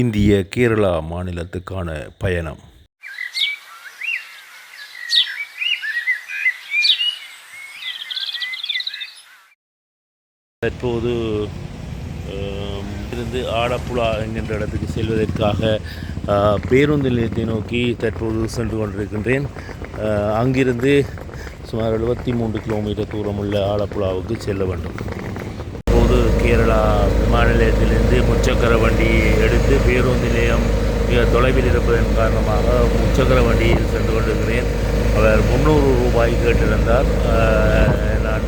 இந்திய கேரளா மாநிலத்துக்கான பயணம். தற்போது இருந்து ஆலப்புழா என்கின்ற இடத்துக்கு செல்வதற்காக பேருந்து நிலையத்தை நோக்கி தற்போது சென்று கொண்டிருக்கின்றேன். அங்கிருந்து சுமார் 73 கிலோமீட்டர் தூரம் உள்ள ஆலப்புழாவுக்கு செல்ல வேண்டும். இப்போது கேரளா விமான நிலையத்திலிருந்து முச்சக்கர வண்டி எடுத்து பேருந்து நிலையம் மிக தொலைவில் இருப்பதன் காரணமாக முச்சக்கர வண்டியில் சென்று கொண்டிருக்கிறேன். அவர் 300 ரூபாய் கேட்டிருந்தார். நான்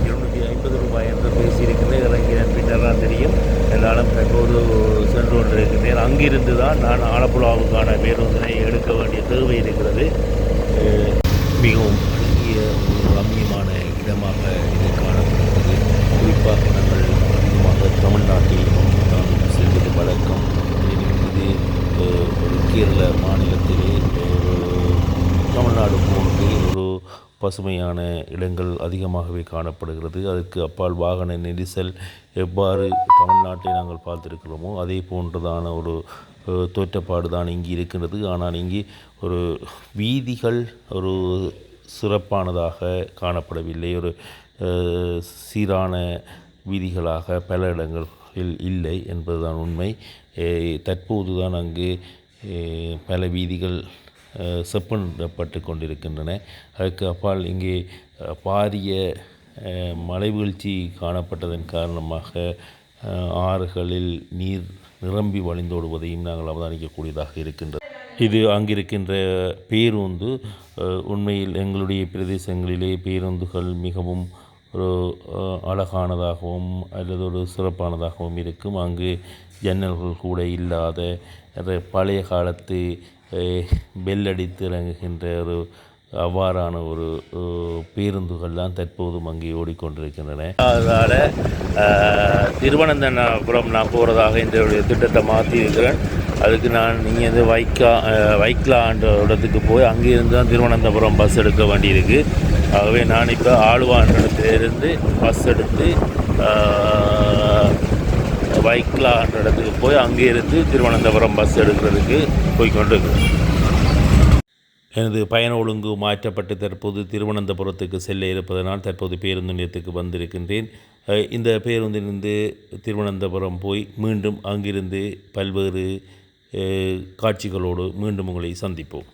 250 ரூபாய் என்று பேசியிருக்கிறேன். இறங்கினேன் பின்னர் தான் தெரியும். எல்லாரும் தற்போது சென்று கொண்டிருக்கிறேன். அங்கிருந்து தான் நான் ஆலப்புழாவுக்கான பேருந்தினை எடுக்க வேண்டிய தேவை இருக்கிறது. மிகவும் அழகிய ஒரு ரம்மியமான இடமாக இது காணப்படுகிறது. குறிப்பாக நாங்கள் அதிகமாக தமிழ்நாட்டில் நான் செல்வது வழக்கம். இது ஒரு கேரள மாநிலத்திலே ஒரு தமிழ்நாடு போன்று ஒரு பசுமையான இடங்கள் அதிகமாகவே காணப்படுகிறது. அதுக்கு அப்பால் வாகன நெரிசல் எவ்வாறு தமிழ்நாட்டை நாங்கள் பார்த்திருக்கிறோமோ அதே போன்றதான ஒரு தோற்றப்பாடு தான் இங்கே இருக்கின்றது. ஆனால் இங்கே ஒரு வீதிகள் ஒரு சிறப்பானதாக காணப்படவில்லை. ஒரு சீரான வீதிகளாக பல இடங்களில் இல்லை என்பதுதான் உண்மை. தற்போது தான் அங்கு பல வீதிகள் செப்பனிடப்பட்டு கொண்டிருக்கின்றன. அதற்கு அப்பால் இங்கே பாரிய மழை வீழ்ச்சி காணப்பட்டதன் காரணமாக ஆறுகளில் நீர் நிரம்பி வழிந்தோடுவதையும் நாங்கள் அவதானிக்கக்கூடியதாக இருக்கின்றது. இது அங்கிருக்கின்ற பேருந்து உண்மையில் எங்களுடைய பிரதேசங்களிலே பேருந்துகள் மிகவும் ஒரு அழகானதாகவும் அல்லது ஒரு சிறப்பானதாகவும் இருக்கும். அங்கு ஜன்னல்கள் கூட இல்லாத பழைய காலத்து பெல் அடித்து இறங்குகின்ற ஒரு அவ்வாறான ஒரு பேருந்துகள் தான் தற்போதும் அங்கே ஓடிக்கொண்டிருக்கின்றன. அதனால் திருவனந்தபுரம் நான் போகிறதாக இந்த திட்டத்தை மாற்றியிருக்கிறேன். அதுக்கு நான் இங்கேருந்து வைக்கலான்ற இடத்துக்கு போய் அங்கேருந்து தான் திருவனந்தபுரம் பஸ் எடுக்க வேண்டியிருக்கு. ஆகவே நான் இப்போ ஆளுவான்ற இடத்துலேருந்து பஸ் எடுத்து வைக்கலான்ற இடத்துக்கு போய் அங்கேருந்து திருவனந்தபுரம் பஸ் எடுக்கிறதுக்கு போய்கொண்டிருக்கிறேன். எனது பயண ஒழுங்கு மாற்றப்பட்டு தற்போது திருவனந்தபுரத்துக்கு செல்ல இருப்பதனால் தற்போது பேருந்து நிலையத்துக்கு வந்திருக்கின்றேன். இந்த பேருந்திலிருந்து திருவனந்தபுரம் போய் மீண்டும் அங்கிருந்து பல்வேறு காட்சிகளோடு மீண்டும் உங்களை சந்திப்போம்.